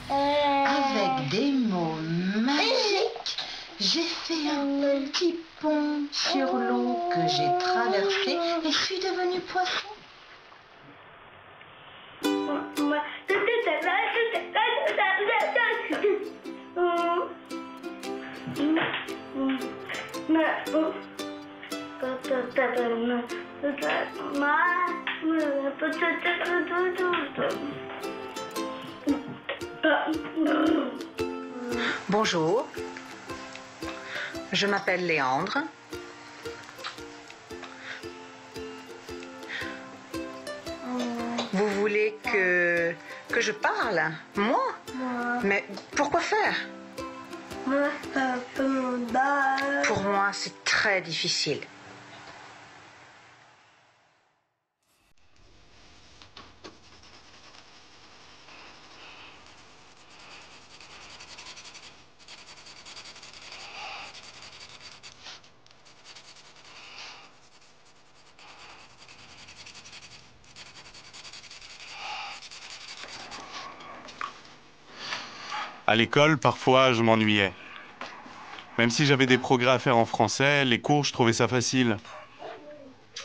Avec des mots magiques, j'ai fait un petit pont sur l'eau que j'ai traversé et suis devenue poisson. Bonjour, je m'appelle Léandre. Vous voulez que je parle? Moi? Mais pourquoi faire? Pour moi, c'est très difficile. À l'école, parfois, je m'ennuyais. Même si j'avais des progrès à faire en français, les cours, je trouvais ça facile.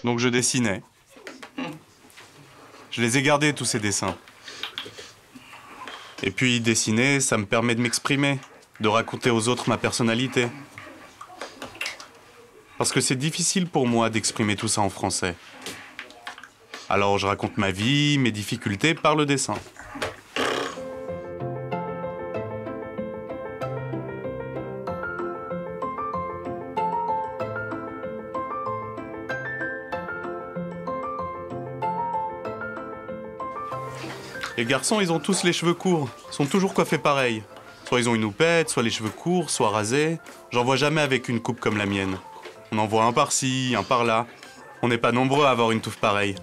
Donc je dessinais. Je les ai gardés, tous ces dessins. Et puis, dessiner, ça me permet de m'exprimer, de raconter aux autres ma personnalité. Parce que c'est difficile pour moi d'exprimer tout ça en français. Alors je raconte ma vie, mes difficultés par le dessin. Les garçons, ils ont tous les cheveux courts, sont toujours coiffés pareil. Soit ils ont une houppette, soit les cheveux courts, soit rasés. J'en vois jamais avec une coupe comme la mienne. On en voit un par-ci, un par-là. On n'est pas nombreux à avoir une touffe pareille.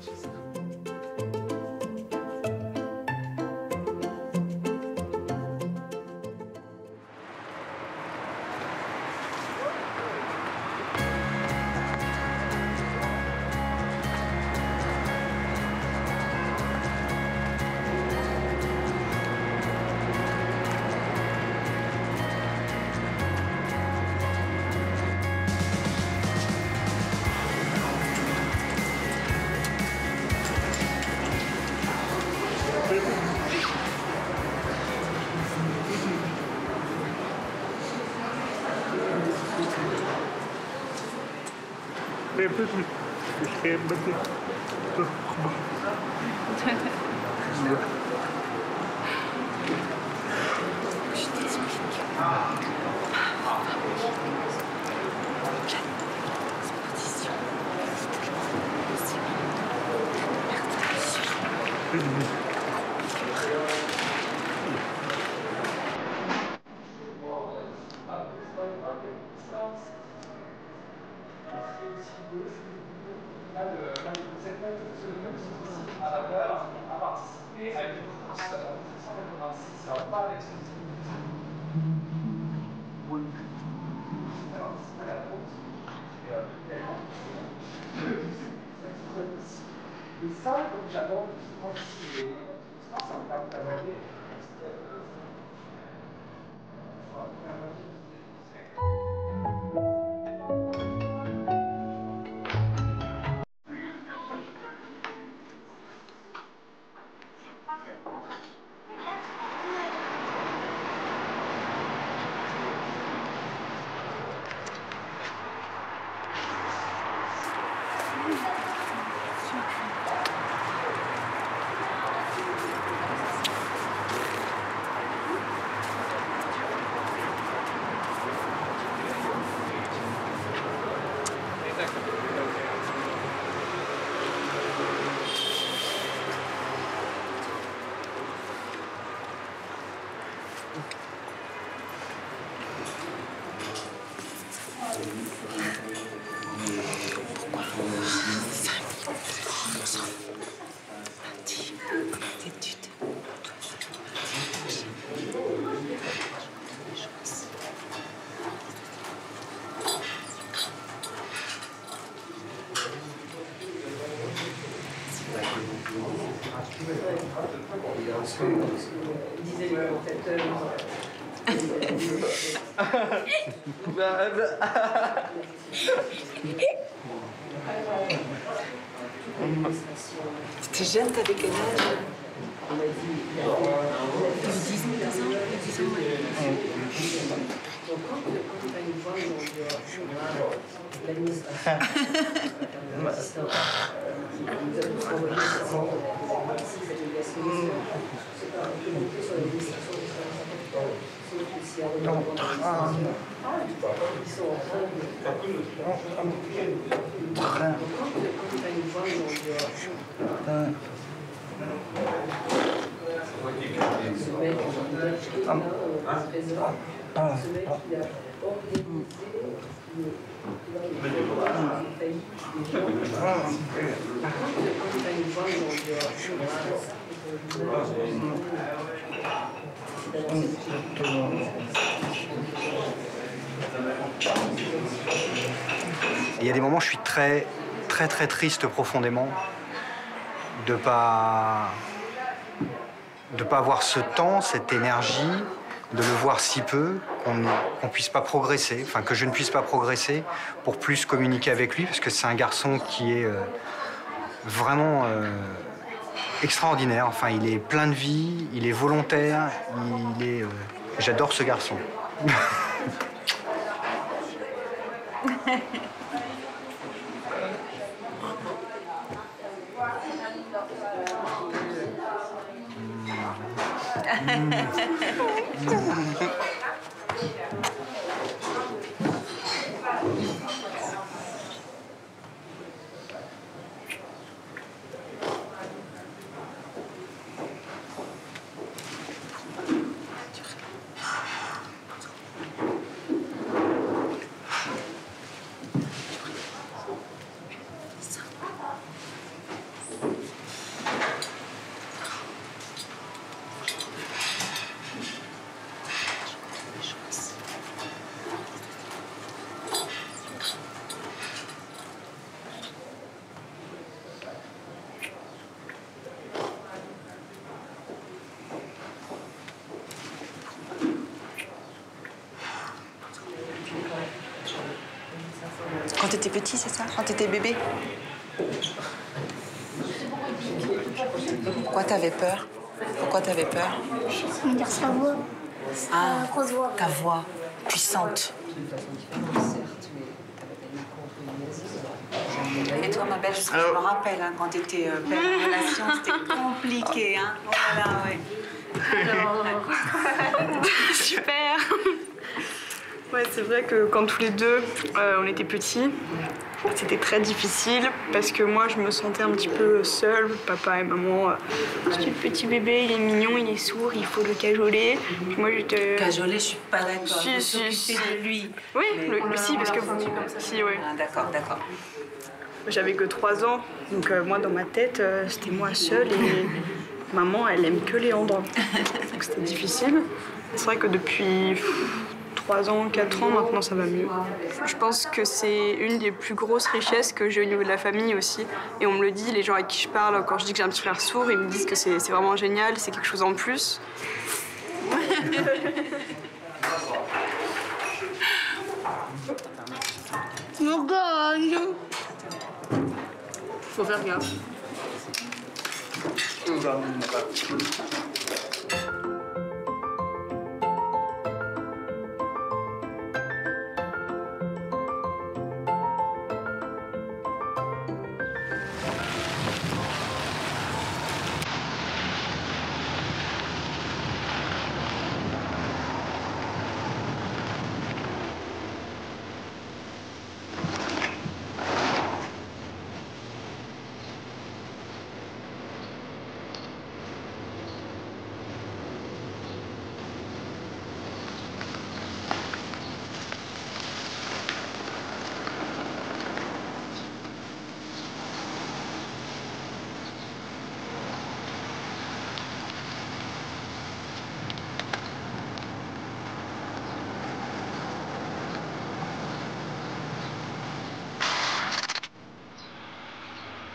T'es jeune, t'avais quel âge? 10 ans, 10 ans, Il y a des moments où je suis très triste profondément de pas avoir ce temps, cette énergie, de le voir si peu, qu'on puisse pas progresser, enfin que je ne puisse pas progresser pour plus communiquer avec lui, parce que c'est un garçon qui est vraiment extraordinaire. Enfin, il est plein de vie, il est volontaire, j'adore ce garçon. Quand t'étais petit, c'est ça? Quand t'étais bébé? Pourquoi t'avais peur? Pourquoi t'avais peur? Car sa voix, sa grosse voix. Ta voix puissante. Et toi, ma belle, je me rappelle, hein, quand t'étais belle en relation, c'était compliqué, hein? Voilà, ouais. Super. Ouais, c'est vrai que quand tous les deux, on était petits, c'était très difficile parce que moi, je me sentais un petit peu seule. Papa et maman, c'est le petit bébé, il est mignon, il est sourd, il faut le cajoler. Puis moi, j'étais... Cajoler, je suis pas d'accord. Si. De lui. Oui, mais le si, parce que vous dites comme ça. Si, oui. Ah, d'accord. J'avais que 3 ans, donc moi, dans ma tête, c'était moi seule et maman, elle aime que Léandre. Donc c'était difficile. C'est vrai que depuis 3 ans, 4 ans, maintenant ça va mieux. Je pense que c'est une des plus grosses richesses que j'ai au niveau de la famille aussi. Et on me le dit, les gens avec qui je parle, quand je dis que j'ai un petit frère sourd, ils me disent que c'est vraiment génial, c'est quelque chose en plus. Mon gars, Faut faire gaffe.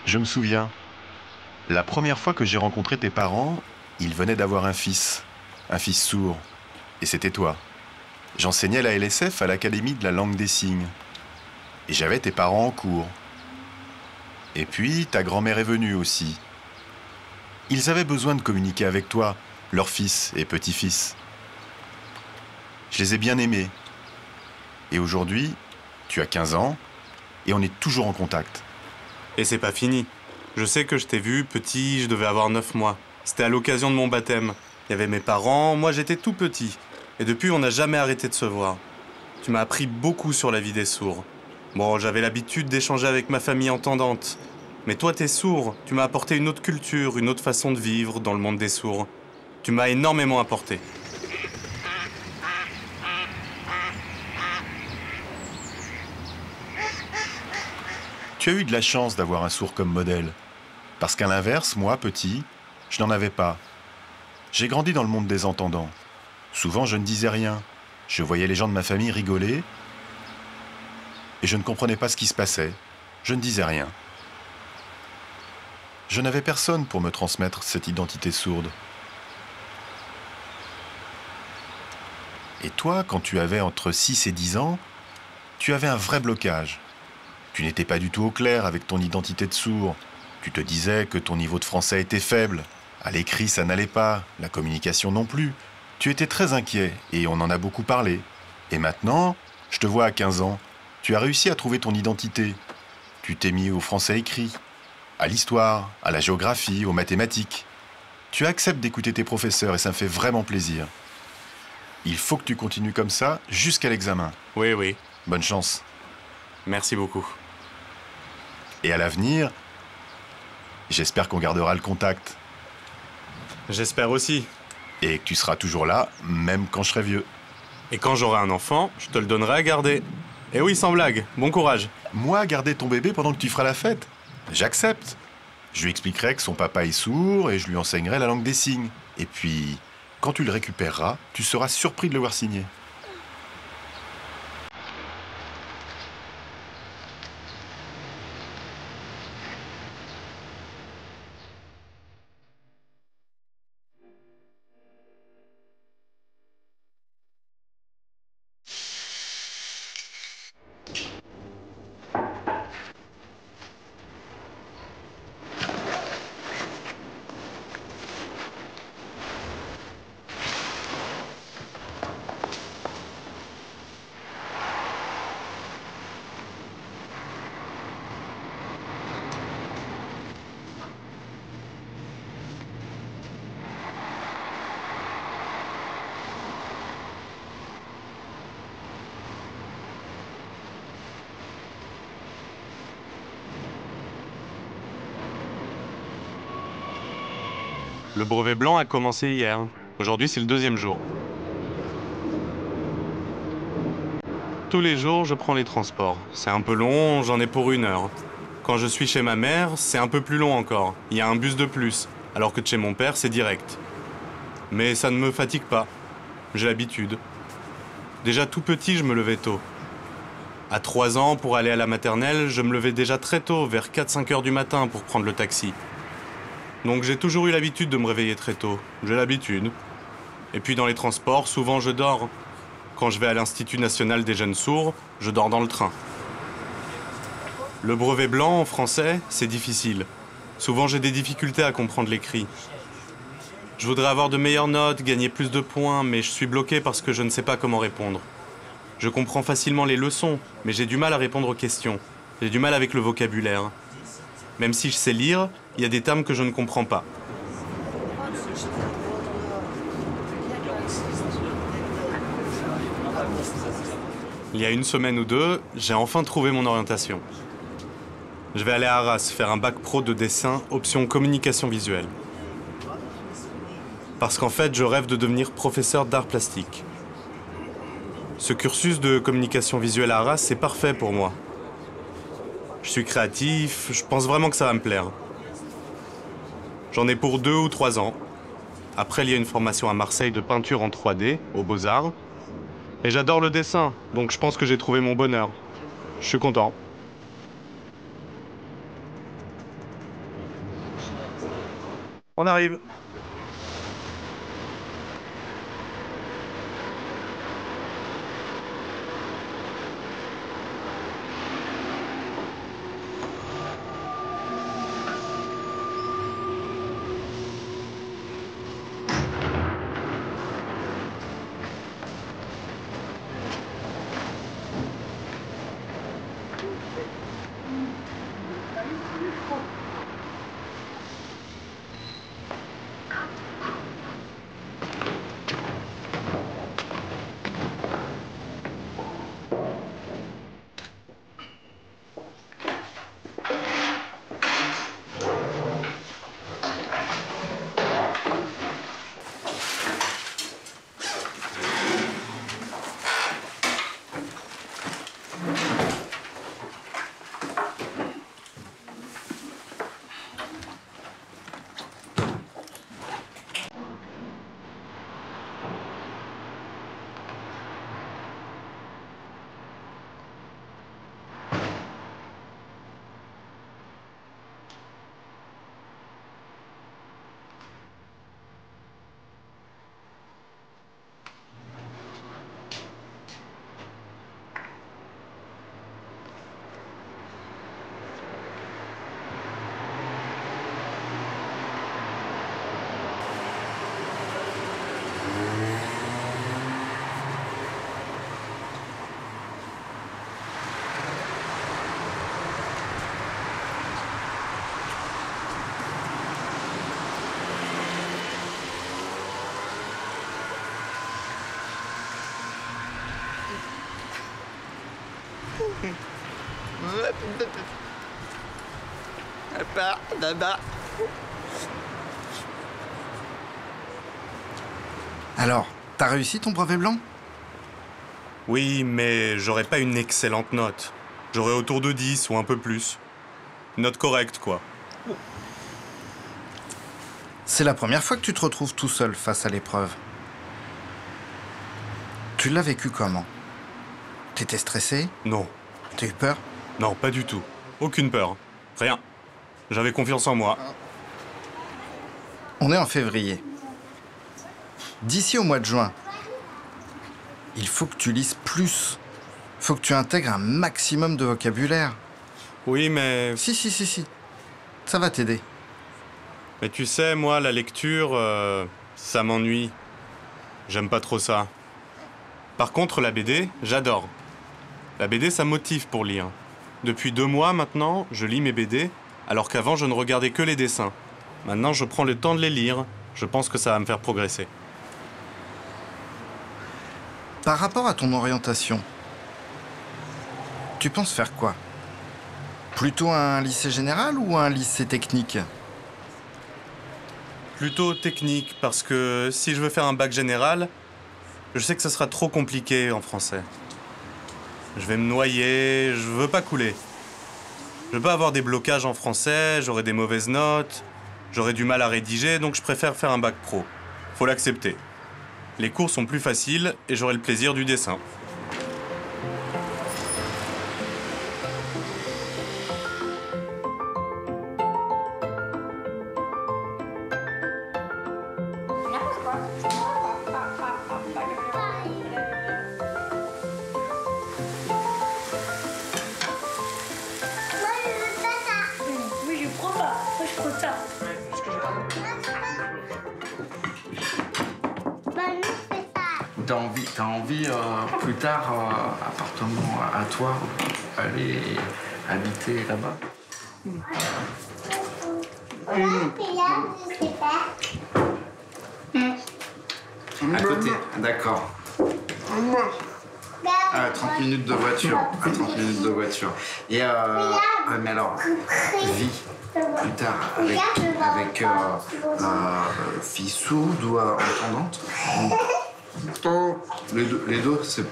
Je me souviens, La première fois que j'ai rencontré tes parents, ils venaient d'avoir un fils sourd. Et c'était toi. J'enseignais la LSF à l'Académie de la langue des signes. Et j'avais tes parents en cours. Et puis, ta grand-mère est venue aussi. Ils avaient besoin de communiquer avec toi, leur fils et petit-fils. Je les ai bien aimés. Et aujourd'hui, tu as 15 ans, et on est toujours en contact. Et c'est pas fini. Je sais que je t'ai vu petit, je devais avoir 9 mois. C'était à l'occasion de mon baptême. Il y avait mes parents, moi j'étais tout petit. Et depuis, on n'a jamais arrêté de se voir. Tu m'as appris beaucoup sur la vie des sourds. Bon, j'avais l'habitude d'échanger avec ma famille entendante. Mais toi, t'es sourd. Tu m'as apporté une autre culture, une autre façon de vivre dans le monde des sourds. Tu m'as énormément apporté. Tu as eu de la chance d'avoir un sourd comme modèle. Parce qu'à l'inverse, moi, petit, je n'en avais pas. J'ai grandi dans le monde des entendants. Souvent, je ne disais rien. Je voyais les gens de ma famille rigoler et je ne comprenais pas ce qui se passait. Je ne disais rien. Je n'avais personne pour me transmettre cette identité sourde. Et toi, quand tu avais entre 6 et 10 ans, tu avais un vrai blocage. Tu n'étais pas du tout au clair avec ton identité de sourd. Tu te disais que ton niveau de français était faible. À l'écrit, ça n'allait pas, la communication non plus. Tu étais très inquiet et on en a beaucoup parlé. Et maintenant, je te vois à 15 ans, tu as réussi à trouver ton identité. Tu t'es mis au français écrit, à l'histoire, à la géographie, aux mathématiques. Tu acceptes d'écouter tes professeurs et ça me fait vraiment plaisir. Il faut que tu continues comme ça jusqu'à l'examen. Oui, oui. Bonne chance. Merci beaucoup. Et à l'avenir, j'espère qu'on gardera le contact. J'espère aussi. Et que tu seras toujours là, même quand je serai vieux. Et quand j'aurai un enfant, je te le donnerai à garder. Et oui, sans blague, bon courage. Moi, garder ton bébé pendant que tu feras la fête? J'accepte. Je lui expliquerai que son papa est sourd et je lui enseignerai la langue des signes. Et puis, quand tu le récupéreras, tu seras surpris de le voir signer. Le brevet blanc a commencé hier. Aujourd'hui, c'est le 2e jour. Tous les jours, je prends les transports. C'est un peu long, j'en ai pour 1 heure. Quand je suis chez ma mère, c'est un peu plus long encore. Il y a un bus de plus, alors que de chez mon père, c'est direct. Mais ça ne me fatigue pas. J'ai l'habitude. Déjà tout petit, je me levais tôt. À 3 ans, pour aller à la maternelle, je me levais déjà très tôt, vers 4-5 heures du matin, pour prendre le taxi. Donc j'ai toujours eu l'habitude de me réveiller très tôt. J'ai l'habitude. Et puis dans les transports, souvent je dors. Quand je vais à l'Institut national des jeunes sourds, je dors dans le train. Le brevet blanc en français, c'est difficile. Souvent j'ai des difficultés à comprendre l'écrit. Je voudrais avoir de meilleures notes, gagner plus de points, mais je suis bloqué parce que je ne sais pas comment répondre. Je comprends facilement les leçons, mais j'ai du mal à répondre aux questions. J'ai du mal avec le vocabulaire. Même si je sais lire, il y a des termes que je ne comprends pas. Il y a 1 semaine ou 2, j'ai enfin trouvé mon orientation. Je vais aller à Arras faire un bac pro de dessin, option communication visuelle. Parce qu'en fait, je rêve de devenir professeur d'art plastique. Ce cursus de communication visuelle à Arras, c'est parfait pour moi. Je suis créatif, je pense vraiment que ça va me plaire. J'en ai pour 2 ou 3 ans. Après, il y a une formation à Marseille de peinture en 3D, aux Beaux-Arts. Et j'adore le dessin, donc je pense que j'ai trouvé mon bonheur. Je suis content. On arrive. Alors, t'as réussi ton brevet blanc? Oui, mais j'aurais pas une excellente note. J'aurais autour de 10 ou un peu plus. Une note correcte, quoi. C'est la première fois que tu te retrouves tout seul face à l'épreuve. Tu l'as vécu comment? T'étais stressé? Non. T'as eu peur? Non, pas du tout. Aucune peur. Rien. J'avais confiance en moi. On est en février. D'ici au mois de juin, il faut que tu lises plus. Faut que tu intègres un maximum de vocabulaire. Oui, mais... Si. Ça va t'aider. Mais tu sais, moi, la lecture, ça m'ennuie. J'aime pas trop ça. Par contre, la BD, j'adore. La BD, ça me motive pour lire. Depuis 2 mois maintenant, je lis mes BD, alors qu'avant, je ne regardais que les dessins. Maintenant, je prends le temps de les lire. Je pense que ça va me faire progresser. Par rapport à ton orientation, tu penses faire quoi? Plutôt un lycée général ou un lycée technique? Plutôt technique, parce que si je veux faire un bac général, je sais que ça sera trop compliqué en français. Je vais me noyer, je veux pas couler. Je veux pas avoir des blocages en français, j'aurai des mauvaises notes, j'aurai du mal à rédiger, donc je préfère faire un bac pro. Faut l'accepter. Les cours sont plus faciles et j'aurai le plaisir du dessin. Oui, je prends pas. Moi, je prends ça. T'as envie plus tard, appartement à toi, aller habiter là-bas? À côté, d'accord. 30 minutes de voiture. 30 minutes de voiture. Et mais alors, vie plus tard avec fille sourde ou entendante? Les deux, c'est...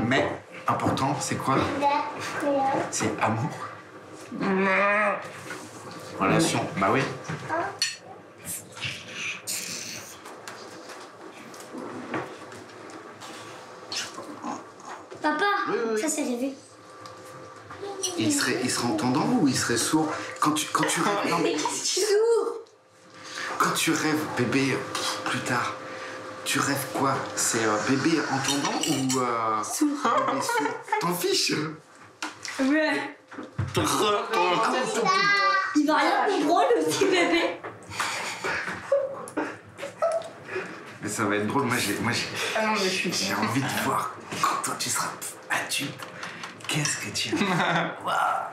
Mais important, c'est quoi? C'est amour. Relation, bah oui. Papa, Oui. ça c'est rêvé. Et il serait entendant ou il serait sourd? Quand tu rêves... Non, mais... Quand tu rêves bébé plus tard, tu rêves quoi? C'est bébé entendant ou bébé sourd? T'en fiches? Ouais. Il va rien comprendre le petit bébé. Mais ça va être drôle, moi j'ai envie de voir quand toi tu seras adulte. Qu'est-ce que tu vas voir?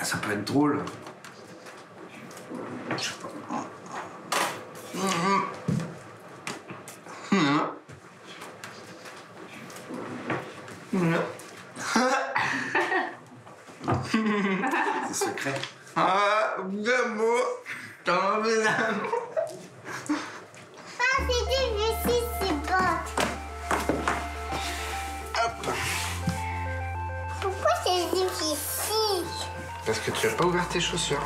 Ça peut être drôle. Je sais pas. C'est secret. C'est difficile, c'est bon. Pourquoi c'est difficile? Parce que tu n'as pas ouvert tes chaussures.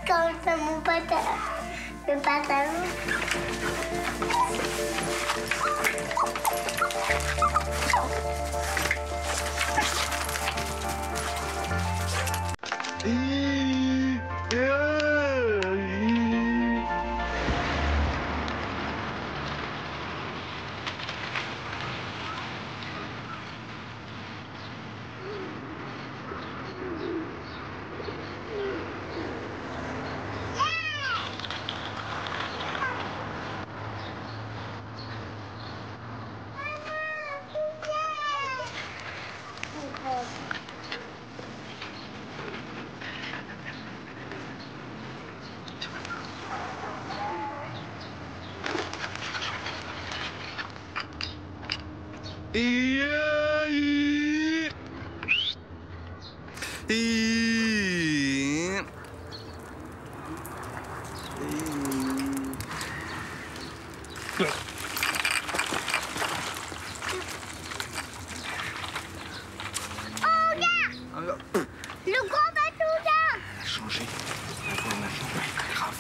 Quand je fais mon pantalon. Le pantalon. Le grand bateau là! Changer. La voix maintenant, pas grave.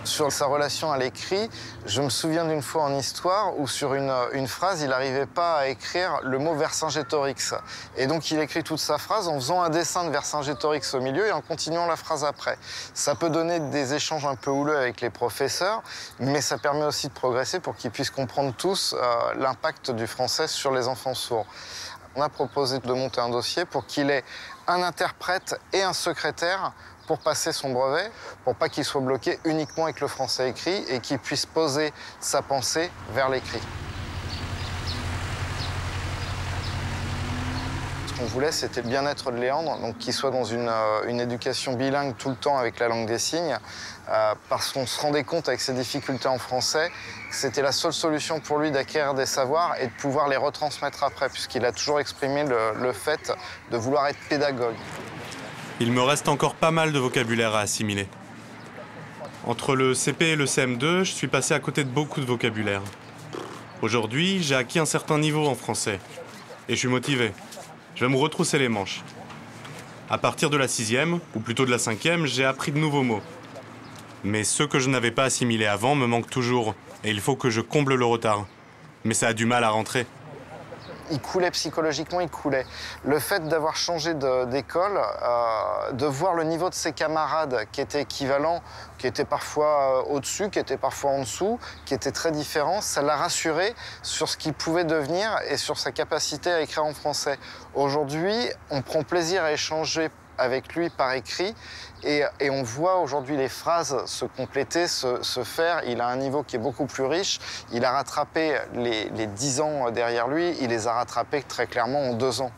Sur sa relation à l'écrit, je me souviens d'une fois en histoire où sur une phrase, il n'arrivait pas à écrire le mot Vercingétorix. Et donc il écrit toute sa phrase en faisant un dessin de Vercingétorix au milieu et en continuant la phrase après. Ça peut donner des échanges un peu houleux avec les professeurs, mais ça permet aussi de progresser pour qu'ils puissent comprendre tous l'impact du français sur les enfants sourds. On a proposé de monter un dossier pour qu'il ait un interprète et un secrétaire pour passer son brevet, pour pas qu'il soit bloqué uniquement avec le français écrit et qu'il puisse poser sa pensée vers l'écrit. Ce qu'on voulait, c'était le bien-être de Léandre, donc qu'il soit dans une éducation bilingue tout le temps avec la langue des signes, parce qu'on se rendait compte avec ses difficultés en français que c'était la seule solution pour lui d'acquérir des savoirs et de pouvoir les retransmettre après, puisqu'il a toujours exprimé le fait de vouloir être pédagogue. Il me reste encore pas mal de vocabulaire à assimiler. Entre le CP et le CM2, je suis passé à côté de beaucoup de vocabulaire. Aujourd'hui, j'ai acquis un certain niveau en français. Et je suis motivé. Je vais me retrousser les manches. À partir de la 6e, ou plutôt de la 5e, j'ai appris de nouveaux mots. Mais ceux que je n'avais pas assimilés avant me manquent toujours. Et il faut que je comble le retard. Mais ça a du mal à rentrer. Il coulait psychologiquement, il coulait. Le fait d'avoir changé d'école, de voir le niveau de ses camarades qui était équivalent, qui était parfois au-dessus, qui était parfois en dessous, qui était très différent, ça l'a rassuré sur ce qu'il pouvait devenir et sur sa capacité à écrire en français. Aujourd'hui, on prend plaisir à échanger avec lui par écrit et on voit aujourd'hui les phrases se compléter, se faire. Il a un niveau qui est beaucoup plus riche. Il a rattrapé les 10 ans derrière lui, il les a rattrapés très clairement en 2 ans.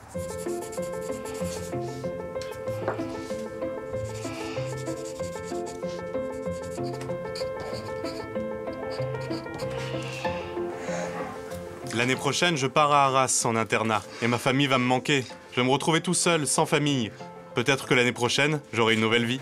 L'année prochaine, je pars à Arras en internat et ma famille va me manquer. Je vais me retrouver tout seul, sans famille. Peut-être que l'année prochaine, j'aurai une nouvelle vie.